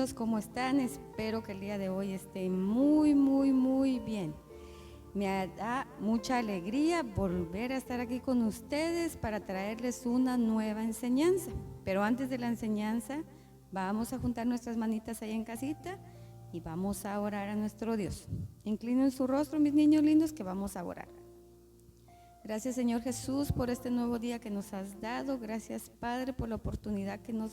lindos, ¿cómo están? Espero que el día de hoy estén muy bien. Me da mucha alegría volver a estar aquí con ustedes para traerles una nueva enseñanza. Pero antes de la enseñanza, vamos a juntar nuestras manitas ahí en casita y vamos a orar a nuestro Dios. Inclinen su rostro, mis niños lindos, que vamos a orar. Gracias, Señor Jesús, por este nuevo día que nos has dado. Gracias, Padre, por la oportunidad que nos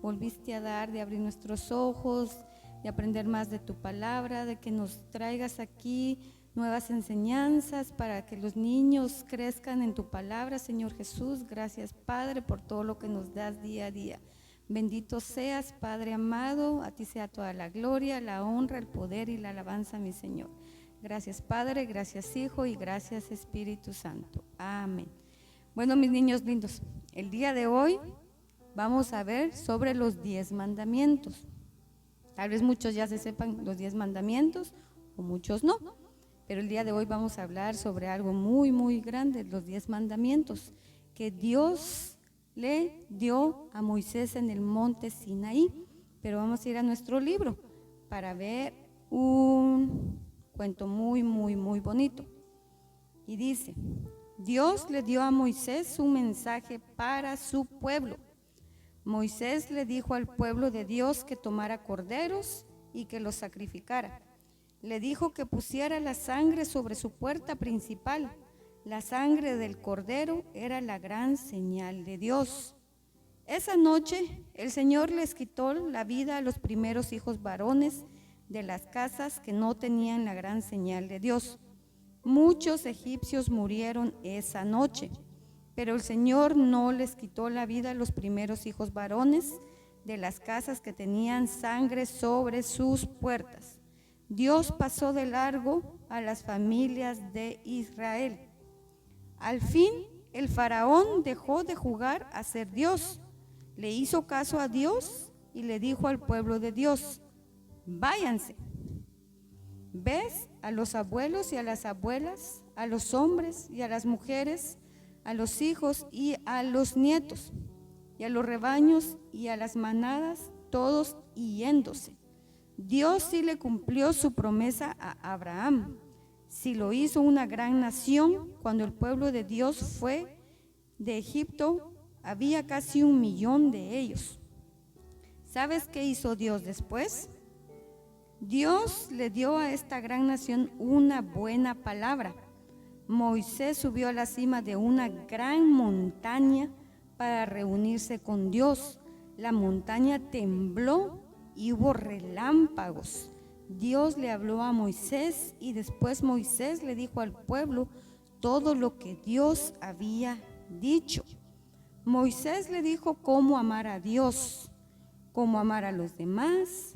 volviste a dar de abrir nuestros ojos, de aprender más de tu palabra, de que nos traigas aquí nuevas enseñanzas para que los niños crezcan en tu palabra, Señor Jesús. Gracias, Padre, por todo lo que nos das día a día. Bendito seas, Padre amado, a ti sea toda la gloria, la honra, el poder y la alabanza, mi Señor. Gracias, Padre, gracias, Hijo, y gracias, Espíritu Santo. Amén. Bueno, mis niños lindos, el día de hoy vamos a ver sobre los 10 mandamientos. Tal vez muchos ya se sepan los 10 mandamientos o muchos no, pero el día de hoy vamos a hablar sobre algo muy grande, los 10 mandamientos que Dios le dio a Moisés en el monte Sinaí. Pero vamos a ir a nuestro libro para ver un cuento muy bonito. Y dice: Dios le dio a Moisés un mensaje para su pueblo. Moisés le dijo al pueblo de Dios que tomara corderos y que los sacrificara. Le dijo que pusiera la sangre sobre su puerta principal. La sangre del cordero era la gran señal de Dios. Esa noche el Señor les quitó la vida a los primeros hijos varones de las casas que no tenían la gran señal de Dios. Muchos egipcios murieron esa noche, pero el Señor no les quitó la vida a los primeros hijos varones de las casas que tenían sangre sobre sus puertas. Dios pasó de largo a las familias de Israel. Al fin, el faraón dejó de jugar a ser Dios, le hizo caso a Dios y le dijo al pueblo de Dios: váyanse. ¿Ves? A los abuelos y a las abuelas, a los hombres y a las mujeres, a los hijos y a los nietos, y a los rebaños y a las manadas, todos yéndose. Dios sí le cumplió su promesa a Abraham, sí lo hizo una gran nación. Cuando el pueblo de Dios fue de Egipto, había casi 1 millón de ellos. ¿Sabes qué hizo Dios después? Dios le dio a esta gran nación una buena palabra. Moisés subió a la cima de una gran montaña para reunirse con Dios. La montaña tembló y hubo relámpagos. Dios le habló a Moisés y después Moisés le dijo al pueblo todo lo que Dios había dicho. Moisés le dijo cómo amar a Dios, cómo amar a los demás.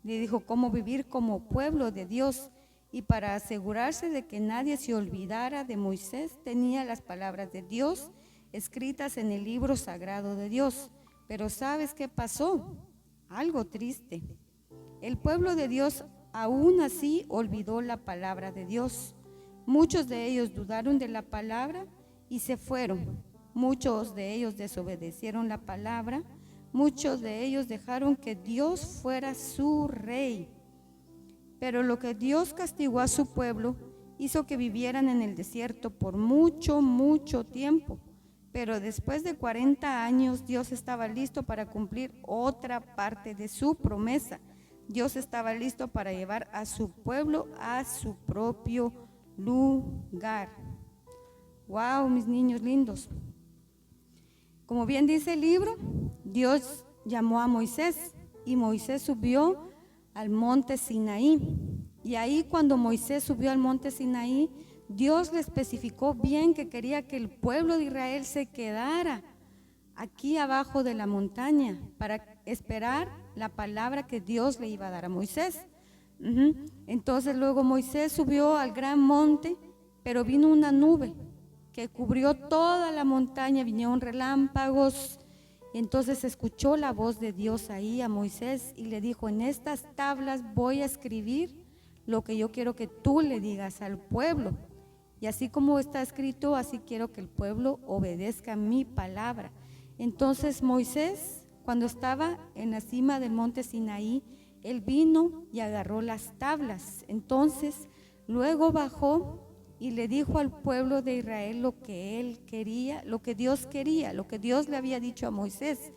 Le dijo cómo vivir como pueblo de Dios, y para asegurarse de que nadie se olvidara de Moisés, tenía las palabras de Dios escritas en el libro sagrado de Dios. Pero ¿sabes qué pasó? Algo triste. El pueblo de Dios aún así olvidó la palabra de Dios. Muchos de ellos dudaron de la palabra y se fueron. Muchos de ellos desobedecieron la palabra. Muchos de ellos dejaron que Dios fuera su rey. Pero lo que Dios castigó a su pueblo hizo que vivieran en el desierto por mucho tiempo. Pero después de 40 años, Dios estaba listo para cumplir otra parte de su promesa. Dios estaba listo para llevar a su pueblo a su propio lugar. ¡Wow, mis niños lindos! Como bien dice el libro, Dios llamó a Moisés y Moisés subió al monte Sinaí. Y ahí, cuando Moisés subió al monte Sinaí, Dios le especificó bien que quería que el pueblo de Israel se quedara aquí abajo de la montaña para esperar la palabra que Dios le iba a dar a Moisés. Entonces luego Moisés subió al gran monte, pero vino una nube que cubrió toda la montaña, vinieron relámpagos. Entonces escuchó la voz de Dios ahí a Moisés y le dijo: en estas tablas voy a escribir lo que yo quiero que tú le digas al pueblo. Y así como está escrito, así quiero que el pueblo obedezca mi palabra. Entonces Moisés, cuando estaba en la cima del monte Sinaí, Él vino y agarró las tablas. Entonces, luego bajó y le dijo al pueblo de Israel lo que él quería, lo que Dios quería, lo que Dios le había dicho a Moisés.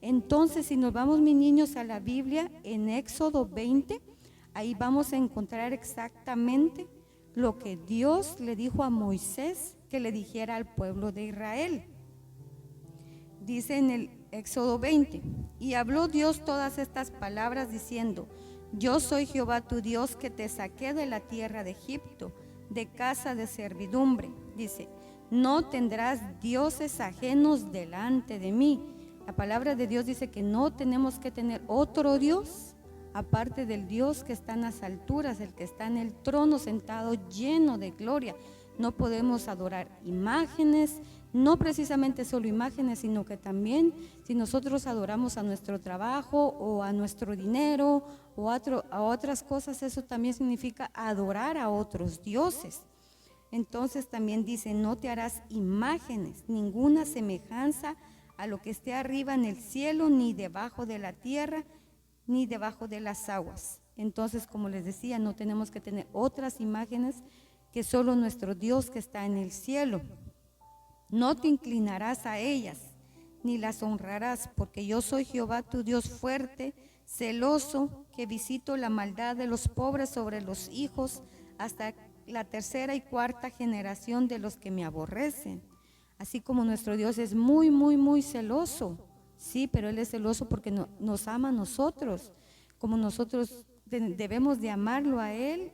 Entonces, si nos vamos, mis niños, a la Biblia, en Éxodo 20, ahí vamos a encontrar exactamente lo que Dios le dijo a Moisés que le dijera al pueblo de Israel. Dice en el Éxodo 20, y habló Dios todas estas palabras diciendo: yo soy Jehová tu Dios que te saqué de la tierra de Egipto, de casa de servidumbre. Dice, no tendrás dioses ajenos delante de mí. La palabra de Dios dice que no tenemos que tener otro Dios aparte del Dios que está en las alturas, el que está en el trono sentado lleno de gloria. No podemos adorar imágenes, no precisamente solo imágenes, sino que también si nosotros adoramos a nuestro trabajo o a nuestro dinero o a otras cosas, eso también significa adorar a otros dioses. Entonces también dice, no te harás imágenes, ninguna semejanza a lo que esté arriba en el cielo, ni debajo de la tierra, ni debajo de las aguas. Entonces, como les decía, no tenemos que tener otras imágenes que solo nuestro Dios que está en el cielo. No te inclinarás a ellas, ni las honrarás, porque yo soy Jehová tu Dios fuerte, celoso, que visito la maldad de los pobres sobre los hijos hasta la tercera y cuarta generación de los que me aborrecen. Así como nuestro Dios es muy, muy, muy celoso. Sí, pero Él es celoso porque nos ama a nosotros, como nosotros debemos de amarlo a Él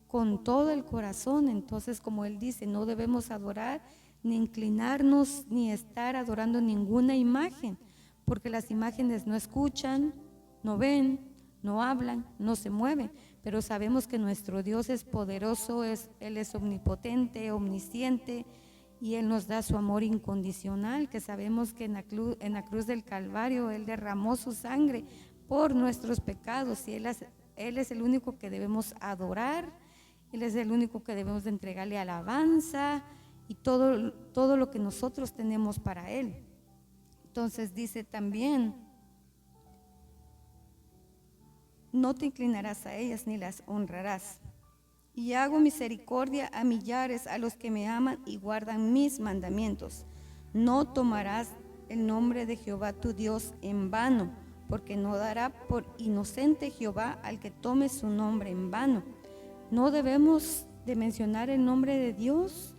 con todo el corazón. Entonces, como Él dice, no debemos adorar, ni inclinarnos, ni estar adorando ninguna imagen, porque las imágenes no escuchan, no ven, no hablan, no se mueven, pero sabemos que nuestro Dios es poderoso, Él es omnipotente, omnisciente, y Él nos da su amor incondicional, que sabemos que en la cruz del Calvario Él derramó su sangre por nuestros pecados, y Él es el único que debemos adorar, Él es el único que debemos de entregarle alabanza y todo lo que nosotros tenemos para Él. Entonces dice también, no te inclinarás a ellas ni las honrarás. Y hago misericordia a millares, a los que me aman y guardan mis mandamientos. No tomarás el nombre de Jehová tu Dios en vano, porque no dará por inocente Jehová al que tome su nombre en vano. No debemos de mencionar el nombre de Dios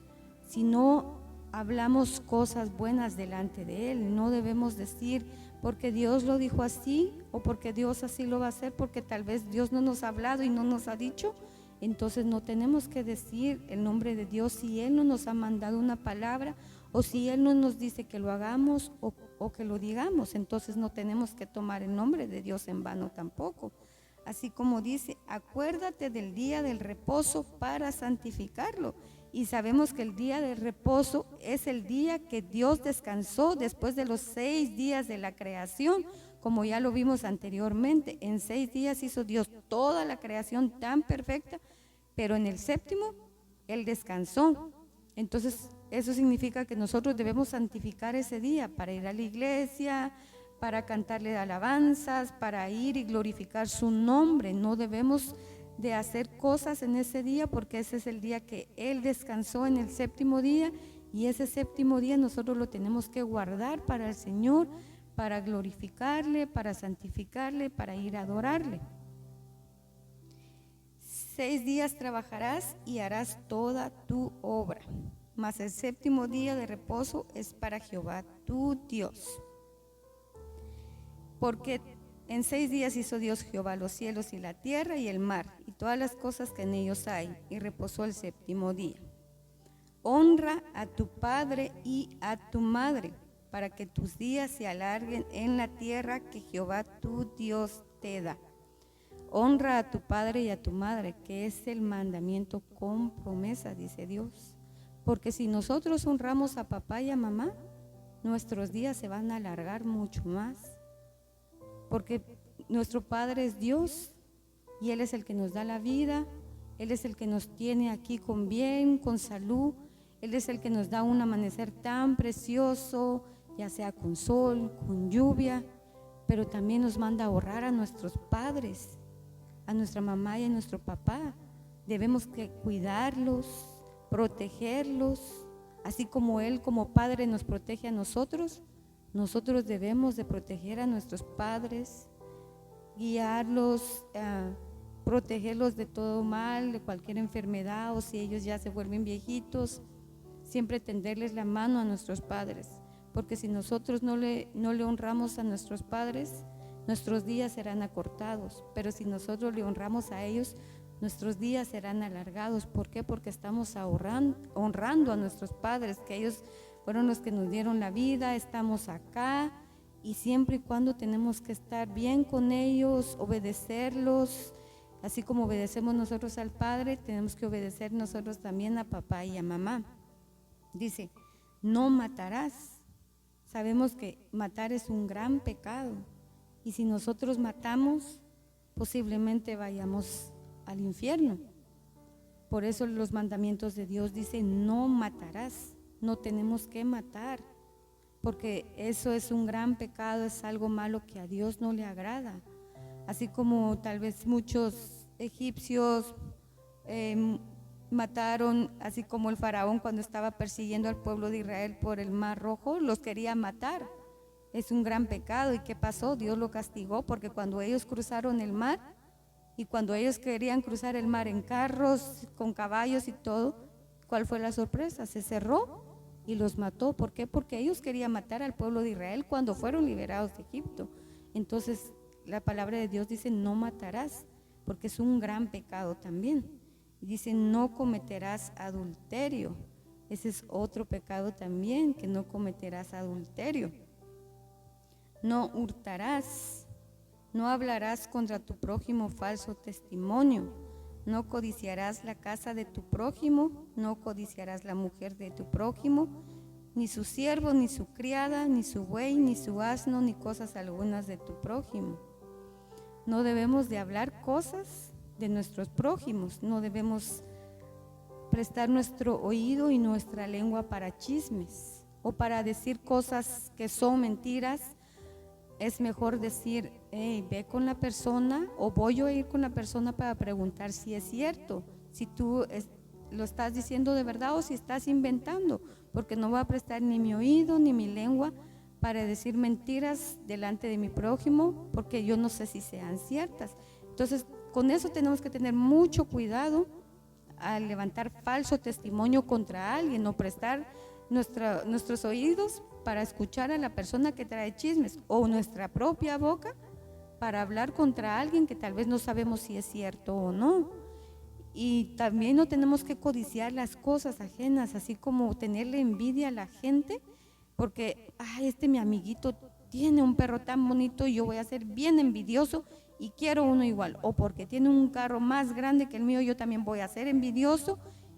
si no hablamos cosas buenas delante de Él. No debemos decir porque Dios lo dijo así o porque Dios así lo va a hacer, porque tal vez Dios no nos ha hablado y no nos ha dicho. Entonces no tenemos que decir el nombre de Dios si Él no nos ha mandado una palabra o si Él no nos dice que lo hagamos o que lo digamos. Entonces no tenemos que tomar el nombre de Dios en vano tampoco. Así como dice, acuérdate del día del reposo para santificarlo. Y sabemos que el día del reposo es el día que Dios descansó después de los 6 días de la creación, como ya lo vimos anteriormente. En 6 días hizo Dios toda la creación tan perfecta, pero en el séptimo Él descansó. Entonces eso significa que nosotros debemos santificar ese día para ir a la iglesia, para cantarle alabanzas, para ir y glorificar su nombre. No debemos de hacer cosas en ese día, porque ese es el día que Él descansó en el séptimo día, y ese séptimo día nosotros lo tenemos que guardar para el Señor, para glorificarle, para santificarle, para ir a adorarle. 6 días trabajarás y harás toda tu obra, mas el séptimo día de reposo es para Jehová tu Dios. Porque en 6 días hizo Dios Jehová los cielos y la tierra y el mar y todas las cosas que en ellos hay, y reposó el séptimo día. Honra a tu padre y a tu madre, para que tus días se alarguen en la tierra que Jehová tu Dios te da. Honra a tu padre y a tu madre, que es el mandamiento con promesa, dice Dios. Porque si nosotros honramos a papá y a mamá, nuestros días se van a alargar mucho más. Porque nuestro Padre es Dios y Él es el que nos da la vida, Él es el que nos tiene aquí con bien, con salud, Él es el que nos da un amanecer tan precioso, ya sea con sol, con lluvia, pero también nos manda a honrar a nuestros padres, a nuestra mamá y a nuestro papá. Debemos que cuidarlos, protegerlos, así como Él como Padre nos protege a nosotros. Nosotros debemos de proteger a nuestros padres, guiarlos, protegerlos de todo mal, de cualquier enfermedad, o si ellos ya se vuelven viejitos, siempre tenderles la mano a nuestros padres, porque si nosotros no le honramos a nuestros padres, nuestros días serán acortados, pero si nosotros le honramos a ellos, nuestros días serán alargados. ¿Por qué? Porque estamos honrando a nuestros padres, que ellos fueron los que nos dieron la vida, estamos acá, y siempre y cuando tenemos que estar bien con ellos, obedecerlos, así como obedecemos nosotros al Padre, tenemos que obedecer nosotros también a papá y a mamá. Dice, no matarás. Sabemos que matar es un gran pecado, y si nosotros matamos, posiblemente vayamos al infierno. Por eso los mandamientos de Dios dicen, no matarás. No tenemos que matar, porque eso es un gran pecado, es algo malo que a Dios no le agrada. Así como tal vez muchos egipcios mataron, así como el faraón cuando estaba persiguiendo al pueblo de Israel por el Mar Rojo, los quería matar. Es un gran pecado. ¿Y qué pasó? Dios lo castigó, porque cuando ellos cruzaron el mar, y cuando ellos querían cruzar el mar en carros, con caballos y todo, ¿cuál fue la sorpresa? Se cerró y los mató. ¿Por qué? Porque ellos querían matar al pueblo de Israel cuando fueron liberados de Egipto. Entonces la palabra de Dios dice, no matarás, porque es un gran pecado también. Y dice, no cometerás adulterio. Ese es otro pecado también, que no cometerás adulterio. No hurtarás, no hablarás contra tu prójimo falso testimonio, no codiciarás la casa de tu prójimo, no codiciarás la mujer de tu prójimo, ni su siervo, ni su criada, ni su buey, ni su asno, ni cosas algunas de tu prójimo. No debemos de hablar cosas de nuestros prójimos, no debemos prestar nuestro oído y nuestra lengua para chismes o para decir cosas que son mentiras. Es mejor decir, hey, ve con la persona, o voy a ir con la persona para preguntar si es cierto, si tú lo estás diciendo de verdad o si estás inventando, porque no voy a prestar ni mi oído ni mi lengua para decir mentiras delante de mi prójimo, porque yo no sé si sean ciertas. Entonces, con eso tenemos que tener mucho cuidado al levantar falso testimonio contra alguien, o prestar nuestros oídos para escuchar a la persona que trae chismes, o nuestra propia boca para hablar contra alguien que tal vez no sabemos si es cierto o no. Y también no tenemos que codiciar las cosas ajenas, así como tenerle envidia a la gente, porque mi amiguito tiene un perro tan bonito y yo voy a ser bien envidioso y quiero uno igual, o porque tiene un carro más grande que el mío, yo también voy a ser envidioso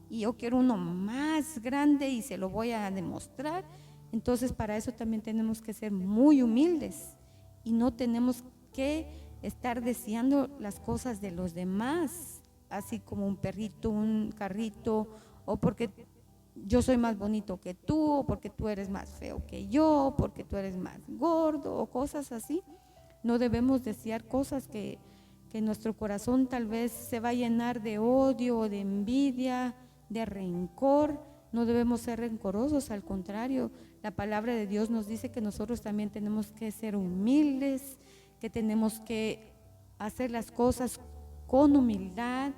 y yo quiero uno más grande y se lo voy a demostrar. Entonces, para eso también tenemos que ser muy humildes y no tenemos que estar deseando las cosas de los demás, así como un perrito, un carrito, o porque yo soy más bonito que tú, o porque tú eres más feo que yo, porque tú eres más gordo, o cosas así. No debemos desear cosas que nuestro corazón tal vez se va a llenar de odio, o de envidia, de rencor. No debemos ser rencorosos, al contrario, la palabra de Dios nos dice que nosotros también tenemos que ser humildes, que tenemos que hacer las cosas con humildad,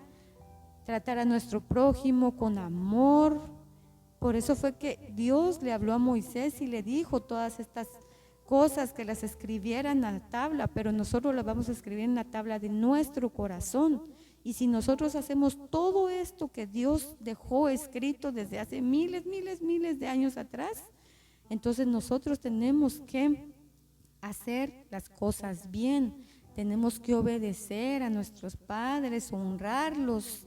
tratar a nuestro prójimo con amor. Por eso fue que Dios le habló a Moisés y le dijo todas estas cosas, que las escribieran en la tabla, pero nosotros las vamos a escribir en la tabla de nuestro corazón. Y si nosotros hacemos todo esto que Dios dejó escrito desde hace miles de años atrás, entonces nosotros tenemos que hacer las cosas bien, tenemos que obedecer a nuestros padres, honrarlos,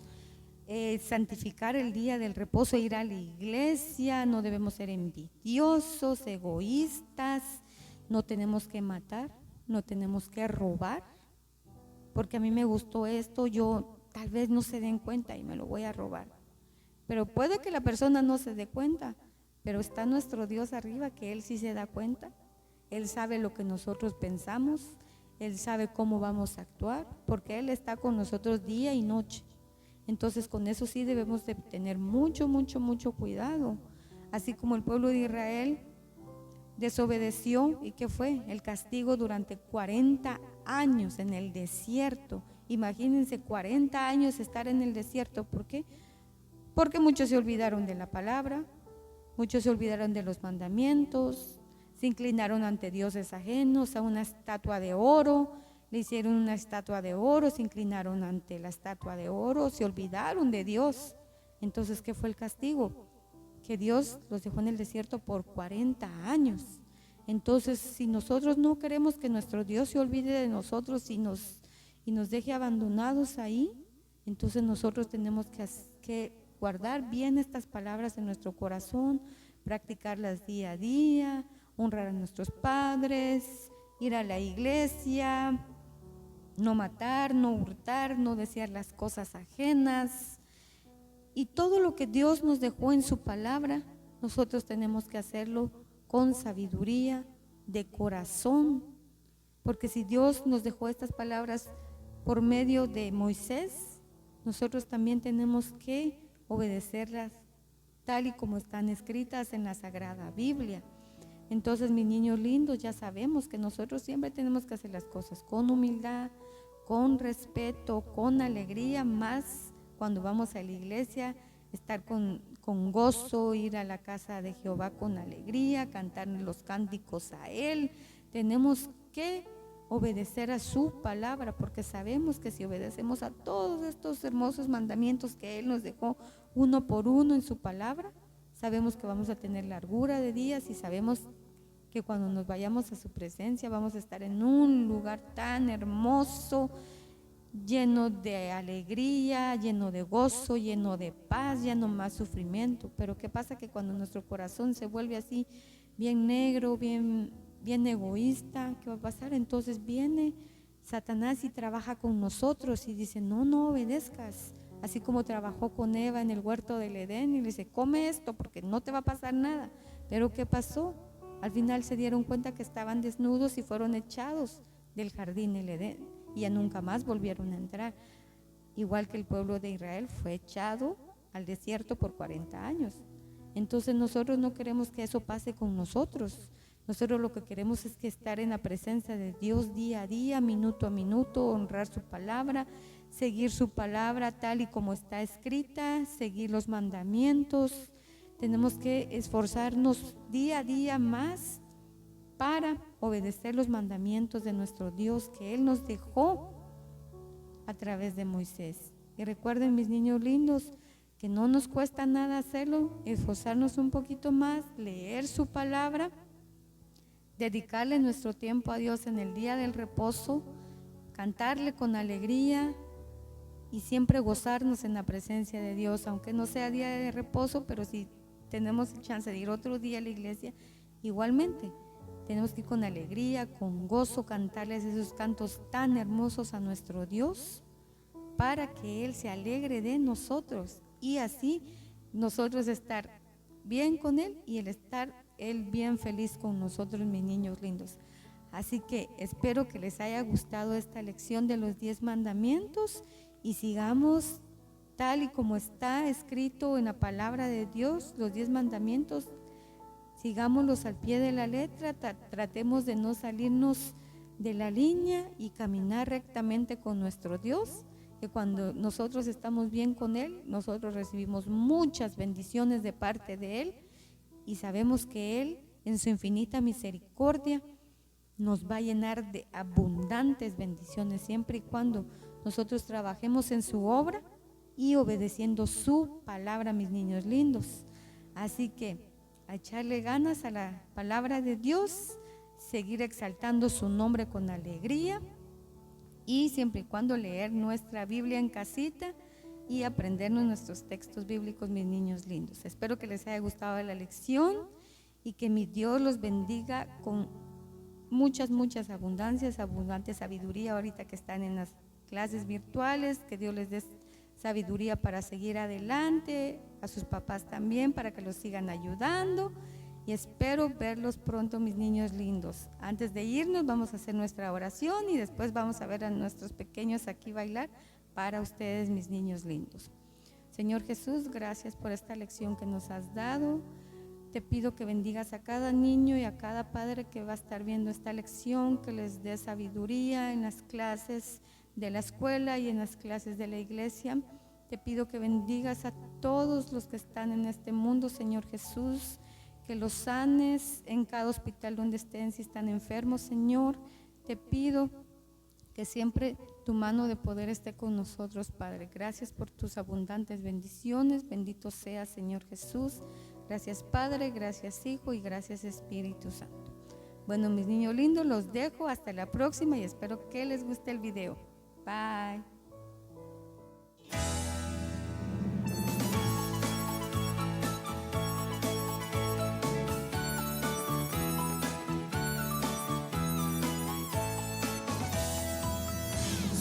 santificar el día del reposo, ir a la iglesia. No debemos ser envidiosos, egoístas, no tenemos que matar, no tenemos que robar, porque a mí me gustó esto, yo tal vez no se den cuenta y me lo voy a robar, pero puede que la persona no se dé cuenta, pero está nuestro Dios arriba, que Él sí se da cuenta, Él sabe lo que nosotros pensamos, Él sabe cómo vamos a actuar, porque Él está con nosotros día y noche. Entonces con eso sí debemos de tener mucho, mucho, mucho cuidado. Así como el pueblo de Israel desobedeció, ¿y qué fue? El castigo durante 40 años en el desierto. Imagínense 40 años estar en el desierto. ¿Por qué? Porque muchos se olvidaron de la palabra, muchos se olvidaron de los mandamientos, se inclinaron ante dioses ajenos, a una estatua de oro, le hicieron una estatua de oro, se inclinaron ante la estatua de oro, se olvidaron de Dios. Entonces, ¿qué fue el castigo? Que Dios los dejó en el desierto por 40 años. Entonces, si nosotros no queremos que nuestro Dios se olvide de nosotros y nos deje abandonados ahí, entonces nosotros tenemos que guardar bien estas palabras en nuestro corazón, practicarlas día a día, honrar a nuestros padres, ir a la iglesia, no matar, no hurtar, no desear las cosas ajenas. Y todo lo que Dios nos dejó en su palabra, nosotros tenemos que hacerlo con sabiduría, de corazón, porque si Dios nos dejó estas palabras por medio de Moisés, nosotros también tenemos que obedecerlas tal y como están escritas en la Sagrada Biblia. Entonces, mis niños lindos, ya sabemos que nosotros siempre tenemos que hacer las cosas con humildad, con respeto, con alegría, más cuando vamos a la iglesia, estar con gozo, ir a la casa de Jehová con alegría, cantar los cánticos a Él. Tenemos que obedecer a su palabra, porque sabemos que si obedecemos a todos estos hermosos mandamientos que Él nos dejó uno por uno en su palabra, sabemos que vamos a tener largura de días y sabemos que cuando nos vayamos a su presencia vamos a estar en un lugar tan hermoso, lleno de alegría, lleno de gozo, lleno de paz, ya no más sufrimiento. Pero ¿qué pasa? Que cuando nuestro corazón se vuelve así, bien negro, bien egoísta, ¿qué va a pasar? Entonces viene Satanás y trabaja con nosotros y dice, no obedezcas. Así como trabajó con Eva en el huerto del Edén y le dice, come esto porque no te va a pasar nada. Pero ¿qué pasó? Al final se dieron cuenta que estaban desnudos y fueron echados del jardín del Edén y ya nunca más volvieron a entrar. Igual que el pueblo de Israel fue echado al desierto por 40 años. Entonces nosotros no queremos que eso pase con nosotros. Nosotros lo que queremos es que estar en la presencia de Dios día a día, minuto a minuto, honrar su palabra, seguir su palabra tal y como está escrita, seguir los mandamientos. Tenemos que esforzarnos día a día más para obedecer los mandamientos de nuestro Dios que Él nos dejó a través de Moisés. Y recuerden, mis niños lindos, que no nos cuesta nada hacerlo, esforzarnos un poquito más, leer su palabra, dedicarle nuestro tiempo a Dios en el día del reposo, cantarle con alegría y siempre gozarnos en la presencia de Dios, aunque no sea día de reposo, pero si tenemos chance de ir otro día a la iglesia, igualmente tenemos que ir con alegría, con gozo, cantarles esos cantos tan hermosos a nuestro Dios para que Él se alegre de nosotros y así nosotros estar bien con Él y el estar Él bien feliz con nosotros, mis niños lindos. Así que espero que les haya gustado esta lección de los 10 mandamientos y sigamos tal y como está escrito en la palabra de Dios, los 10 mandamientos, sigámoslos al pie de la letra, tratemos de no salirnos de la línea y caminar rectamente con nuestro Dios, que cuando nosotros estamos bien con Él, nosotros recibimos muchas bendiciones de parte de Él y sabemos que Él, en su infinita misericordia, nos va a llenar de abundantes bendiciones siempre y cuando nosotros trabajemos en su obra y obedeciendo su palabra, mis niños lindos. Así que a echarle ganas a la palabra de Dios, seguir exaltando su nombre con alegría y siempre y cuando leer nuestra Biblia en casita y aprendernos nuestros textos bíblicos, mis niños lindos. Espero que les haya gustado la lección y que mi Dios los bendiga con muchas abundante sabiduría ahorita que están en las clases virtuales, que Dios les dé sabiduría para seguir adelante, a sus papás también para que los sigan ayudando y espero verlos pronto, mis niños lindos. Antes de irnos vamos a hacer nuestra oración y después vamos a ver a nuestros pequeños aquí bailar para ustedes, mis niños lindos. Señor Jesús, gracias por esta lección que nos has dado. Te pido que bendigas a cada niño y a cada padre que va a estar viendo esta lección, que les dé sabiduría en las clases de la escuela y en las clases de la iglesia. Te pido que bendigas a todos los que están en este mundo, Señor Jesús, que los sanes en cada hospital donde estén, si están enfermos, Señor. Te pido que siempre tu mano de poder esté con nosotros, Padre. Gracias por tus abundantes bendiciones. Bendito sea, Señor Jesús. Gracias, Padre, gracias, Hijo, y gracias, Espíritu Santo. Bueno, mis niños lindos, los dejo hasta la próxima y espero que les guste el video. Bye.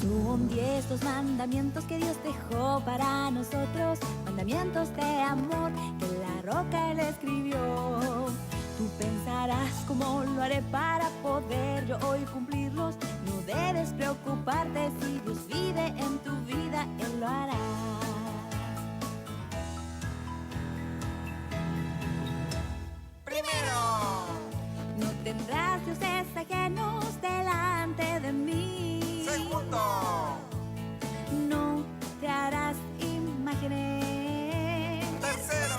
Son 10 los mandamientos que Dios dejó para nosotros, mandamientos de amor que la roca Él escribió. Tú pensarás cómo lo haré para poder yo hoy cumplirlos. No debes preocuparte, si Dios vive en tu vida, Él lo hará. Primero, No tendrás dioses ajenos delante de mí. segundo, No te harás imágenes. tercero,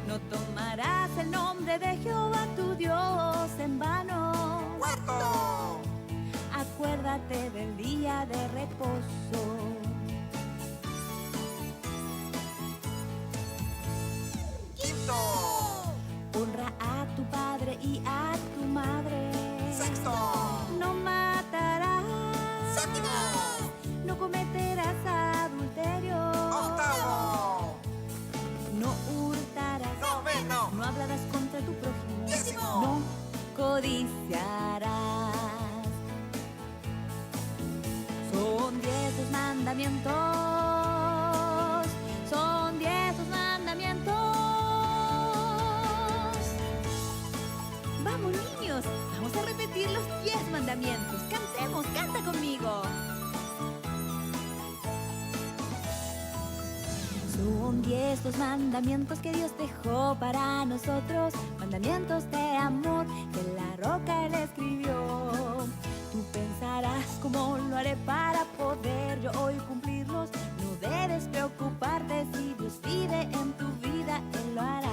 No tomarás el nombre de Jehová tu Dios en vano. cuarto, Acuérdate del día de reposo. quinto, Honra a tu padre y a tu madre. sexto, No matarás. séptimo, No cometerás adulterio. octavo, No hurtarás. noveno, No hablarás contra tu prójimo. décimo, No codiciarás. Son 10 los mandamientos. Son 10 los mandamientos. Vamos, niños, vamos a repetir los 10 mandamientos. Cantemos, canta conmigo. Son 10 los mandamientos que Dios dejó para nosotros, mandamientos de amor que la roca Él escribió. Tú pensarás cómo lo haré para poder yo hoy cumplirlos. No debes preocuparte, si Dios vive en tu vida, Él lo hará.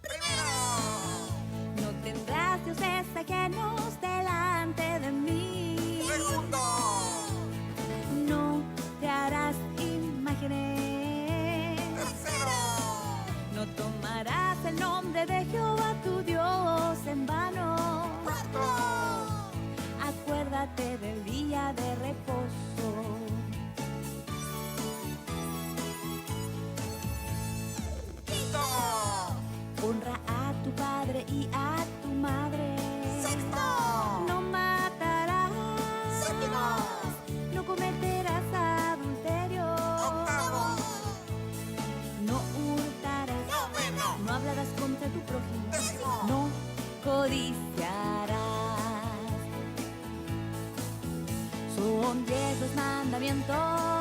primero, No tendrás dioses ajenos delante de mí. segundo, No te harás imágenes. tercero, No tomarás el nombre de Jehová tu Dios en vano. cuarto, Acuérdate del día de reposo. quinto, Honra a tu padre y a tu madre. sexto, No matarás. séptimo, No cometerás adulterio. octavo, No hurtarás. noveno, No hablarás contra tu prójimo. décimo, No codiciarás. Son 10 los mandamientos.